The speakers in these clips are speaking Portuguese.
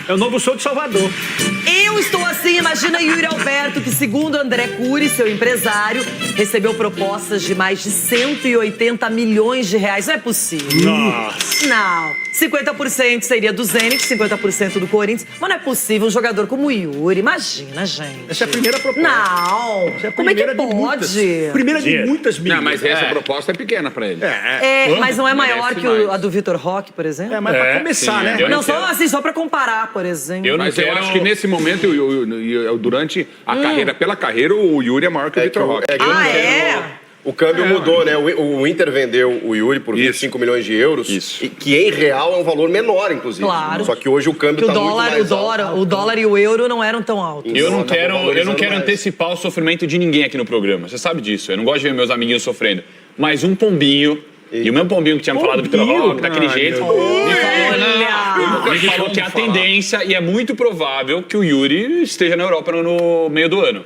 É o novo show de Salvador. Eu estou assim, imagina Yuri Alberto, que segundo André Cury, seu empresário, recebeu propostas de mais de 180 milhões de reais. Não é possível. Nossa. Não. 50% seria do Zenit, 50% do Corinthians. Mas não é possível um jogador como o Yuri. Imagina, gente. Essa é a primeira proposta. Não. Essa é a Como é que primeira de muitas. pode? Primeira de muitas milhas. Não, mas essa proposta é pequena pra ele. Mas não é maior Merece que mais. a do Vitor Roque, por exemplo? Mas pra começar, sim, né? eu Não, não só quero. assim, só pra comparar, por exemplo. Eu não Mas eu quero... acho que nesse momento, durante a carreira, pela carreira, o Yuri é maior que o Vitor Roque. O câmbio mudou, né? O Inter vendeu o Yuri por 25 milhões de euros, Isso. e que em real é um valor menor, inclusive. Claro. Só que hoje o câmbio Que está muito mais alto. o dólar e o euro não eram tão altos. Eu não Então, quero, acaba valorizando mais. antecipar o sofrimento de ninguém aqui no programa. Você sabe disso. Eu não gosto de ver meus amiguinhos sofrendo. Mas um pombinho, e o mesmo pombinho que tinha me falado do Vitor Roque, daquele jeito, me falou que é a tendência e é muito provável que o Yuri esteja na Europa no meio do ano.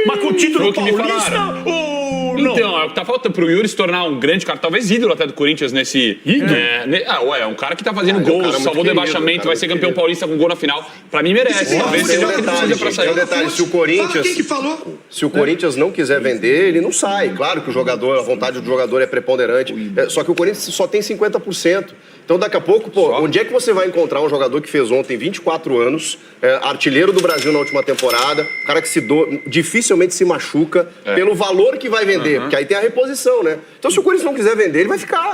Mas com o título Foi o que me paulista falaram. ou não? Então, é o que tá faltando pro Yuri se tornar um grande cara, talvez ídolo até do Corinthians nesse... É um cara que tá fazendo é um cara gols, muito salvou do querido, rebaixamento, cara vai ser muito campeão querido. paulista com gol na final. Pra mim merece, talvez Tem seja um o que detalhe, precisa pra gente, tem um sair. detalhe. Se o Corinthians... falou? Se o Corinthians não quiser vender, ele não sai. Claro que o jogador, a vontade do jogador é preponderante. Só que o Corinthians só tem 50%. Então, daqui a pouco, onde é que você vai encontrar um jogador que fez ontem 24 anos, artilheiro do Brasil na última temporada, cara que dificilmente se machuca, pelo valor que vai vender, porque aí tem a reposição, né? Então, se o Corinthians não quiser vender, ele vai ficar.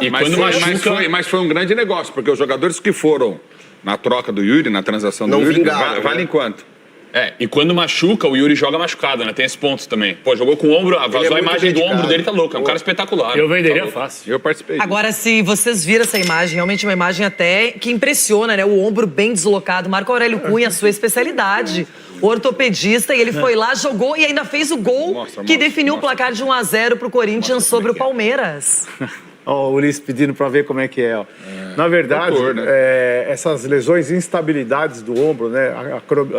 Mas foi um grande negócio, porque os jogadores que foram na troca do Yuri, na transação do Não Yuri, vingaram, vale né? em quanto? E quando machuca, o Yuri joga machucado, né? Tem esse ponto também. Pô, jogou com o ombro, vazou a muito imagem do dedicado. ombro dele, tá louco. É um cara espetacular. Eu venderia Tá louco. fácil. Eu participei. Agora, se vocês viram essa imagem, realmente é uma imagem até que impressiona, né? O ombro bem deslocado. Marco Aurélio Cunha, a sua especialidade. Ortopedista, e ele foi lá, jogou e ainda fez o gol que definiu o placar de 1-0 pro Corinthians sobre o Palmeiras. Ó, o Ulisses pedindo para ver como é que é. Ó. Na verdade, doutor, né? essas lesões, instabilidades do ombro, né,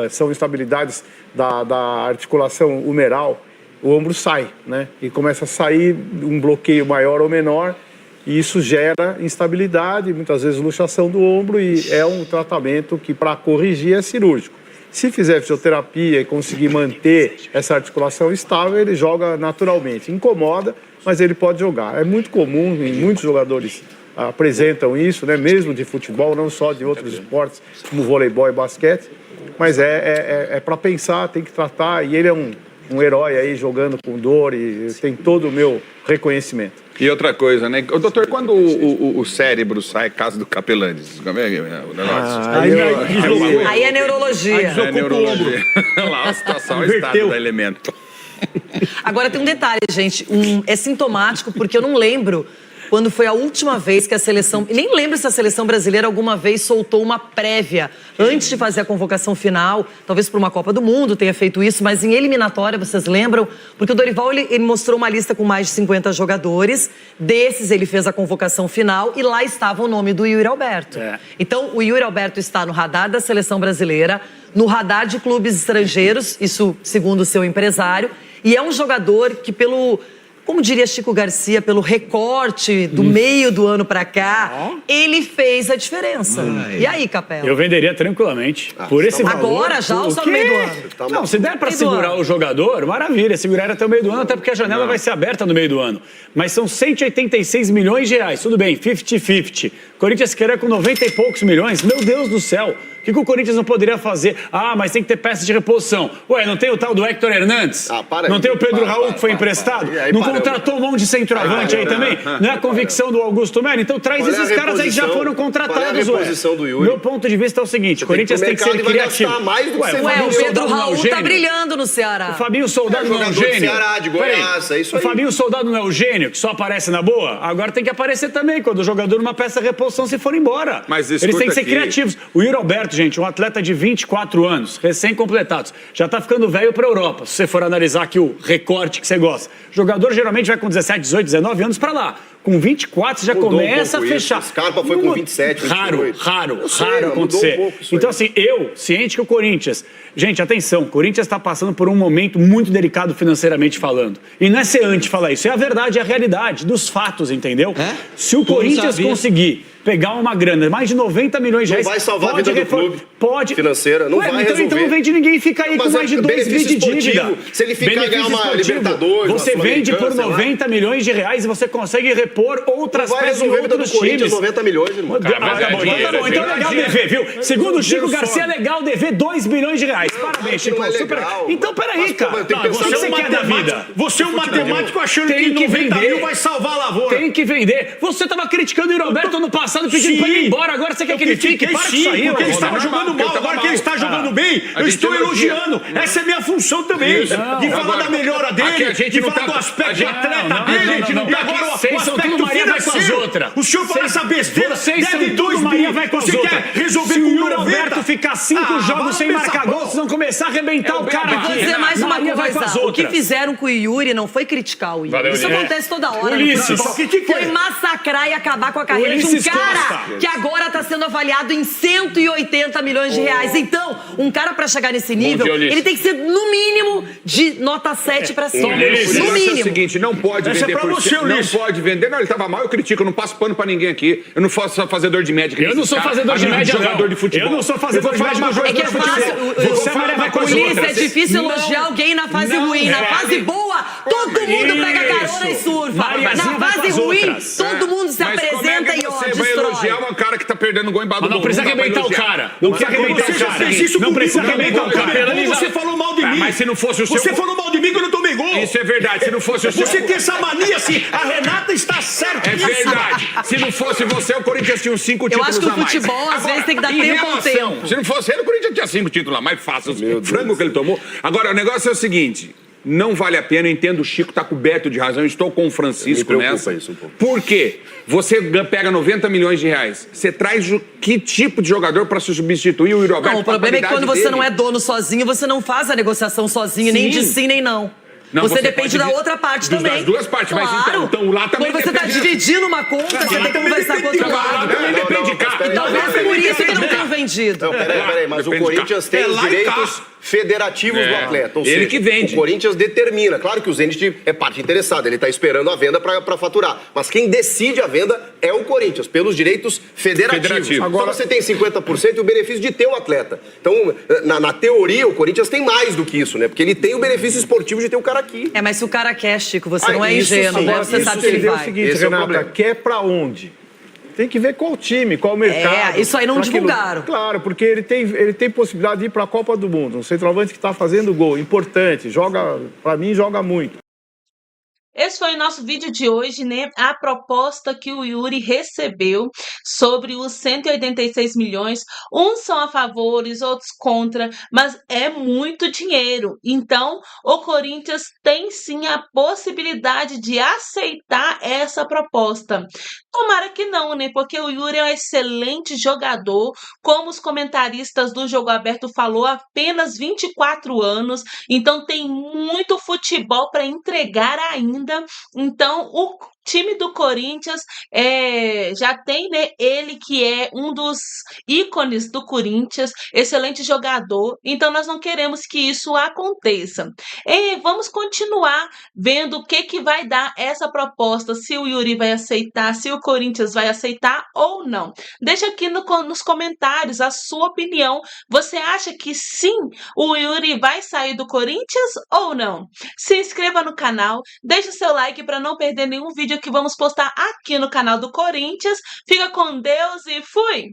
são instabilidades da articulação humeral, o ombro sai, né, e começa a sair um bloqueio maior ou menor, e isso gera instabilidade, muitas vezes luxação do ombro, e é um tratamento que, para corrigir, é cirúrgico. Se fizer fisioterapia e conseguir manter essa articulação estável, ele joga naturalmente. Incomoda, mas ele pode jogar. É muito comum, e muitos jogadores apresentam isso, né? Mesmo de futebol, não só de outros esportes, como voleibol e basquete. Mas é para pensar, tem que tratar. E ele é um herói aí, jogando com dor, e tem todo o meu reconhecimento. E outra coisa, né? Doutor, quando o cérebro sai, caso do Capelanes, como é o negócio? Aí é neurologia. É neurologia. Lá a situação, o estado da elemento. Agora tem um detalhe, gente. É sintomático porque eu não lembro quando foi a última vez que a seleção... Nem lembro se a seleção brasileira alguma vez soltou uma prévia antes de fazer a convocação final. Talvez por uma Copa do Mundo tenha feito isso, mas em eliminatória, vocês lembram? Porque o Dorival, ele mostrou uma lista com mais de 50 jogadores. Desses, ele fez a convocação final e lá estava o nome do Yuri Alberto. Então, o Yuri Alberto está no radar da seleção brasileira, no radar de clubes estrangeiros, isso segundo o seu empresário. E é um jogador que como diria Chico Garcia, pelo recorte do meio do ano pra cá, ele fez a diferença. E aí, Capela? Eu venderia tranquilamente. Por esse valor. Agora já ou só no meio do ano? Não, se der pra Meio do segurar ano. o jogador, maravilha, segurar até o meio do ano, até porque a janela vai ser aberta no meio do ano. Mas são 186 milhões de reais, tudo bem, 50-50. Corinthians querer com 90 e poucos milhões, meu Deus do céu. O que o Corinthians não poderia fazer? Mas tem que ter peça de reposição. Ué, não tem o tal do Hector Hernandes? Não tem o Pedro Raul que foi emprestado? Não contratou um monte de centroavante aí também? Não é a convicção do Augusto Melo? Então traz esses caras aí que já foram contratados, Qual é a reposição do Yuri? Meu ponto de vista é o seguinte, o Corinthians tem que ser criativo. Ué, o Pedro Raul tá brilhando no Ceará. O Fabinho Soldado não é um jogador do gênio? Ceará, de Goiás, é isso aí. O Fabinho Soldado não é o gênio que só aparece na boa? Agora tem que aparecer também, quando o jogador numa peça de reposição se for embora. Mas eles têm que ser aqui. criativos. O Yuri Alberto, gente, um atleta de 24 anos, recém-completados, já tá ficando velho pra Europa, se você for analisar aqui o recorte que você gosta. O jogador geralmente vai com 17, 18, 19 anos pra lá. Com 24 você já Mudou começa um a pouco fechar. isso. Scarpa foi com 27, 28. Raro Eu sei, mudou acontecer. um pouco isso aí. Então, assim, eu, ciente que o Corinthians... Gente, atenção, o Corinthians está passando por um momento muito delicado financeiramente falando. E não é ser anti falar isso, é a verdade, é a realidade, dos fatos, entendeu? Se o Corinthians conseguir pegar uma grana, mais de 90 milhões de reais... Não vai salvar a vida do clube financeira, não vai resolver. Então não vende ninguém fica aí Mas com mais de 2 benefício bi de dívida. esportivo. Se ele ficar Benefício ganhar uma esportivo. Libertadores, Você uma vende por Sul-Americana, sei lá. 90 milhões de reais e você consegue repor outras Não vai peças em resolver a vida do outros Corinthians, times. 90 milhões, irmão. Cara, mas é dinheiro, Então é legal dever, viu? Segundo o Chico Garcia, é legal dever 2 bilhões de reais. Parabéns, Chico. não é Super... legal. Então, peraí, Mas, pô, cara. tem que O que pensar você no quer da vida? Você é um matemático achando Tem que que 90 vender. mil vai salvar a lavoura. Tem que vender. Você estava criticando o Roberto ano passado, pedindo pra ele ir embora. Agora você quer que ele fique? Para com isso aí, porque ele Ronaldo. estava jogando mal. Agora que ele está jogando bem, eu gente estou elogia. elogiando. Essa é minha função também. Isso. De falar Agora, da melhora aqui dele, a gente de não falar tá- do aspecto a gente- atleta não, dele. não. E agora Vocês o são aspecto tudo Maria vai com as financeiro. outras. O senhor fala essa besteira. Vocês Deve são 2 tudo Maria bi. vai com as Você outras. quer resolver Se com o 90? Roberto ficar 5 jogos vai sem pensar, marcar gol, pô. vocês vão começar a arrebentar o cara Vou aqui. dizer mais uma Maria vai com as coisa. O que outras. fizeram com o Yuri não foi criticar o Yuri. Valeu, Isso Ulisses. acontece toda hora. no Ulisses. futebol. Foi massacrar e acabar com a carreira de um Ulisses cara Costa. que agora está sendo avaliado em 180 milhões de reais. Então, um cara para chegar nesse nível, dia, Ulisses. ele tem que ser, no mínimo, de nota 7 para cima. Ulisses. O No negócio é o mínimo. seguinte, não pode Essa é vender pra por você, cento. Não Ulisses. pode vender. Não, ele tava mal, eu critico, eu não passo pano pra ninguém aqui. Eu não faço fazedor de média. que Eu não esses sou caras, fazedor de amigo média, jogador não. de futebol. Eu não sou fazedor Eu vou de média, falar mas É que é jogador de fácil. futebol. Você, Maria, vai com as Ulisses, outras. é difícil Não. elogiar alguém na fase Não ruim. Na é. fase boa, todo mundo pega carona e surfa. Mariazinha Na vai fase com as ruim, outras. todo mundo se Mas como é apresenta que e ó, você vai destrói. elogiar um cara que tá perdendo gol embaixo do Mas não gol? precisa dá pra arrebentar o elogiar. cara. Não precisa arrebentar Você o já cara. fez isso Não comigo precisa também, arrebentar o cara. cara. Você falou mal de mim. Mas se não fosse o seu... Você falou mal de mim quando eu tomei gol. Isso é verdade. Se não fosse o seu... Você tem essa mania assim. A Renata está certa. É verdade. Se não fosse você, o Corinthians tinha uns 5 Eu títulos acho que o a mais. futebol, às vezes, tem que dar em tempo ao relação- tempo. Se não fosse ele, o Corinthians tinha 5 títulos a mais. Fácil. O frango que ele tomou. Agora, o negócio é o seguinte. Não vale a pena, eu entendo, o Chico tá coberto de razão, eu estou com o Francisco Me preocupa nessa. isso um pouco. Por quê? Você pega 90 milhões de reais, você traz que tipo de jogador para se substituir o Yuri Alberto? Não, o problema é que quando você não é dono. dono sozinho, você não faz a negociação sozinho, nem de sim, nem não. Não, você você depende pode da outra parte das também. duas partes, mas Claro. então lá também Quando você está depende- dividindo uma conta, você tem que conversar com o outro lado. Também depende de cá. peraí, Talvez não, por isso que depende não de cá. tenham vendido. Não, peraí, mas o Depende de Corinthians cá. tem É os lá e direitos cá. federativos do atleta. Ou Ele seja, que vende. O Corinthians determina. Claro que o Zenit é parte interessada, ele está esperando a venda para faturar. Mas quem decide a venda é o Corinthians, pelos direitos federativos. Federativo. Agora você tem 50% e o benefício de ter o atleta. Então, na teoria, o Corinthians tem mais do que isso, né? Porque ele tem o benefício esportivo de ter o cara aqui. É, mas se o cara quer, Chico, você não é isso ingênuo, sim, né? Você isso sabe que ele Entender o vai. seguinte, Esse é o Renata, problema. quer pra onde? Tem que ver qual time, qual mercado. isso aí não pra aquilo. divulgaram. Claro, porque ele tem possibilidade de ir para a Copa do Mundo. Um centroavante que está fazendo gol, importante, para mim joga muito. Esse foi o nosso vídeo de hoje, né? A proposta que o Yuri recebeu sobre os 186 milhões. Uns são a favor, outros contra, mas é muito dinheiro. Então, o Corinthians tem sim a possibilidade de aceitar essa proposta. Tomara que não, né? Porque o Yuri é um excelente jogador. Como os comentaristas do Jogo Aberto falou, apenas 24 anos. Então, tem muito futebol para entregar ainda. Então, o time do Corinthians já tem, né, ele que é um dos ícones do Corinthians, excelente jogador. Então, nós não queremos que isso aconteça. E vamos continuar vendo o que vai dar essa proposta, se o Yuri vai aceitar, se o Corinthians vai aceitar ou não. Deixa aqui nos comentários a sua opinião. Você acha que sim, o Yuri vai sair do Corinthians ou não? Se inscreva no canal, deixe seu like para não perder nenhum vídeo que vamos postar aqui no canal do Corinthians. Fica com Deus e fui!